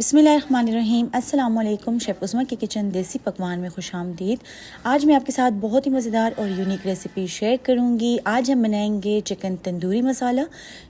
बिस्मिल्लाहिर्रहमानिर्रहीम। अस्सलाम वालेकुम। शेफ़ उस्मा के किचन देसी पकवान में खुशामदीद। आज मैं आपके साथ बहुत ही मज़ेदार और यूनिक रेसिपी शेयर करूंगी। आज हम बनाएंगे चिकन तंदूरी मसाला,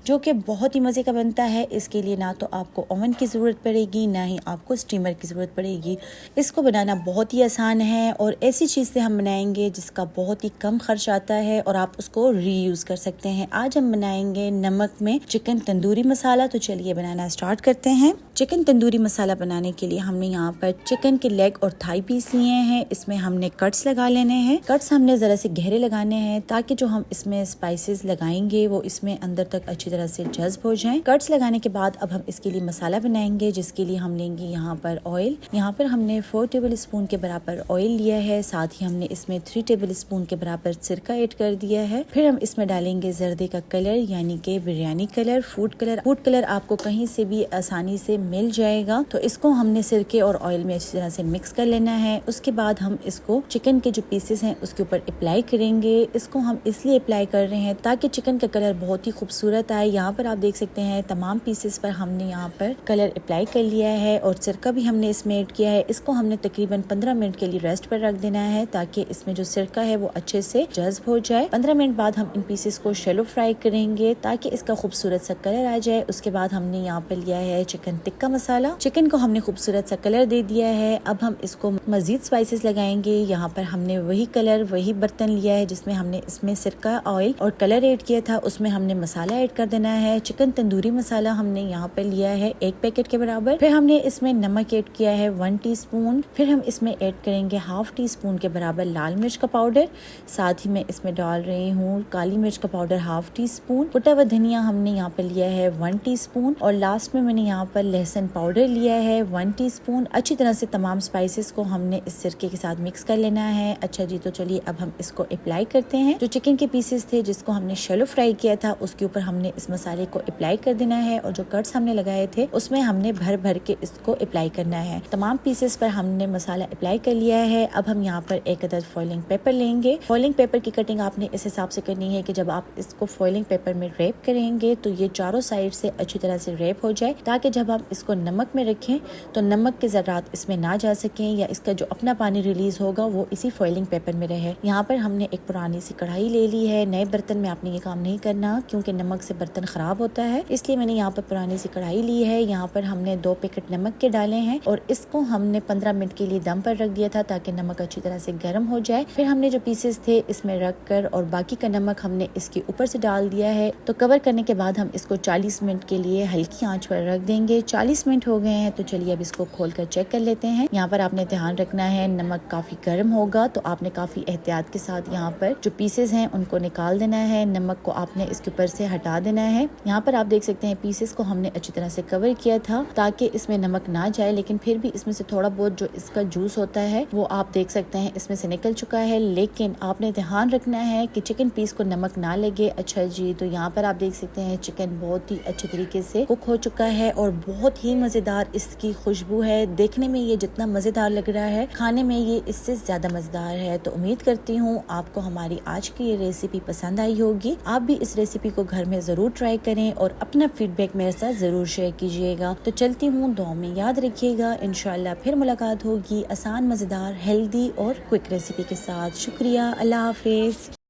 जो कि बहुत ही मज़े का बनता है। इसके लिए ना तो आपको ओवन की ज़रूरत पड़ेगी, ना ही आपको स्टीमर की ज़रूरत पड़ेगी। इसको बनाना बहुत ही आसान है और ऐसी चीज़ से हम बनाएंगे जिसका बहुत ही कम खर्च आता है और आप उसको रीयूज़ कर सकते हैं। आज हम बनाएंगे नमक में चिकन तंदूरी मसाला। तो चलिए बनाना स्टार्ट करते हैं। चिकन तंदूरी मसाला बनाने के लिए हमने यहाँ पर चिकन के लेग और थाई पीस लिए हैं। इसमें हमने कट्स लगा लेने हैं। कट्स हमने ज़रा से गहरे लगाने हैं ताकि जो हम इसमें स्पाइसेस लगाएंगे वो इसमें अंदर तक अच्छी तरह से जज्ब हो जाएं। कट्स लगाने के बाद अब हम इसके लिए मसाला बनाएंगे, जिसके लिए हम लेंगे यहाँ पर ऑयल। यहाँ पर हमने 4 टेबल स्पून के बराबर ऑयल लिया है। साथ ही हमने इसमें 3 टेबल स्पून के बराबर सिरका ऐड कर दिया है। फिर हम इसमें डालेंगे जर्दे का कलर, यानी कि biryani colour, food colour. Food colour आपको कहीं से भी आसानी से मिल जाएगा। तो इसको हमने सिरके और ऑयल में अच्छी तरह से मिक्स कर लेना है। उसके बाद हम इसको चिकन के जो पीसेस हैं उसके ऊपर अप्लाई करेंगे। इसको हम इसलिए अप्लाई कर रहे हैं ताकि चिकन का कलर बहुत ही खूबसूरत आए। यहाँ पर आप देख सकते हैं तमाम पीसेस पर हमने यहाँ पर कलर अप्लाई कर लिया है और सिरका भी हमने इसमें ऐड किया है। इसको हमने तकरीबन 15 मिनट के लिए रेस्ट पर रख देना है ताकि इसमें जो सिरका है वो अच्छे से जज्ब हो जाए। 15 मिनट बाद हम इन पीसेस को शैलो फ्राई करेंगे ताकि इसका खूबसूरत सा कलर आ जाए। उसके बाद हमने यहाँ पर लिया है चिकन टिक्का मसाला। चिकन को हमने खूबसूरत सा कलर दे दिया है। अब हम इसको मजीद स्पाइसेस लगाएंगे। यहाँ पर हमने वही कलर, वही बर्तन लिया है जिसमें हमने इसमें सिरका, ऑयल और कलर ऐड किया था। उसमें हमने मसाला ऐड कर देना है। चिकन तंदूरी मसाला हमने यहाँ पर लिया है 1 पैकेट के बराबर। फिर हमने इसमें नमक ऐड किया है 1 टीस्पून। फिर हम इसमें ऐड करेंगे 1/2 टीस्पून के बराबर लाल मिर्च का पाउडर। साथ ही मैं इसमें डाल रही हूँ काली मिर्च का पाउडर 1/2 टीस्पून। कुटा हुआ धनिया हमने यहाँ पर लिया है 1 टीस्पून और लास्ट में मैंने यहाँ पर लहसुन पाउडर लिया है 1 टीस्पून। अच्छी तरह से तमाम स्पाइसेस को हमने इस सिरके के साथ मिक्स कर लेना है। अच्छा जी, तो चलिए अब हम इसको अप्लाई करते हैं। जो चिकन के पीसेस थे जिसको हमने शैलो फ्राई किया था उसके ऊपर हमने इस मसाले को अप्लाई कर देना है और जो कट्स हमने लगाए थे उसमें हमने भर भर के इसको अप्लाई करना है। तमाम पीसेस पर हमने मसाला अप्लाई कर लिया है। अब हम यहाँ पर एक अदद फॉइलिंग पेपर लेंगे। फॉइलिंग पेपर की कटिंग आपने इस हिसाब से करनी है कि जब आप इसको फॉइलिंग पेपर में रैप करेंगे तो ये चारों साइड से अच्छी तरह से रैप हो जाए, ताकि जब हम इसको नमक में रखें तो नमक के ज़रात इसमें ना जा सकें या इसका जो अपना पानी रिलीज होगा वो इसी फॉइलिंग पेपर में रहे। यहाँ पर हमने एक पुरानी सी कढ़ाई ले ली है। नए बर्तन में आपने ये काम नहीं करना क्योंकि नमक से बर्तन खराब होता है, इसलिए मैंने यहाँ पर पुरानी सी कढ़ाई ली है। यहाँ पर हमने 2 पैकेट नमक के डाले हैं और इसको हमने 15 मिनट के लिए दम पर रख दिया था ताकि नमक अच्छी तरह से गर्म हो जाए। फिर हमने जो पीसेस थे इसमें रख कर और बाकी का नमक हमने इसके ऊपर से डाल दिया है। तो कवर करने के बाद हम इसको 40 मिनट के लिए हल्की आंच पर रख देंगे। 40 मिनट हो गए हैं तो चलिए अब इसको खोल कर चेक कर लेते हैं। यहाँ पर आपने ध्यान रखना है नमक काफी गर्म होगा तो आपने काफी एहतियात के साथ यहाँ पर जो पीसेस हैं उनको निकाल देना है। नमक को आपने इसके ऊपर से हटा देना है। यहाँ पर आप देख सकते हैं पीसेस को हमने अच्छी तरह से कवर किया था ताकि इसमें नमक ना जाए, लेकिन फिर भी इसमें से थोड़ा बहुत जो इसका जूस होता है वो आप देख सकते हैं इसमें से निकल चुका है, लेकिन आपने ध्यान रखना है कि चिकन पीस को नमक ना लगे। अच्छा जी, तो यहाँ पर आप देख सकते हैं चिकन बहुत ही अच्छे तरीके से कुक हो चुका है और बहुत ही मजेदार इसकी खुशबू है। देखने में ये जितना मजेदार लग रहा है खाने में ये इससे ज्यादा मजेदार है। तो उम्मीद करती हूँ आपको हमारी आज की ये रेसिपी पसंद आई होगी। आप भी इस रेसिपी को घर में जरूर ट्राई करें और अपना फीडबैक मेरे साथ जरूर शेयर कीजिएगा। तो चलती हूँ, दुआ में याद रखिएगा। इंशाल्लाह फिर मुलाकात होगी आसान, मजेदार, हेल्दी और क्विक रेसिपी के साथ। शुक्रिया, अल्लाह हाफिज।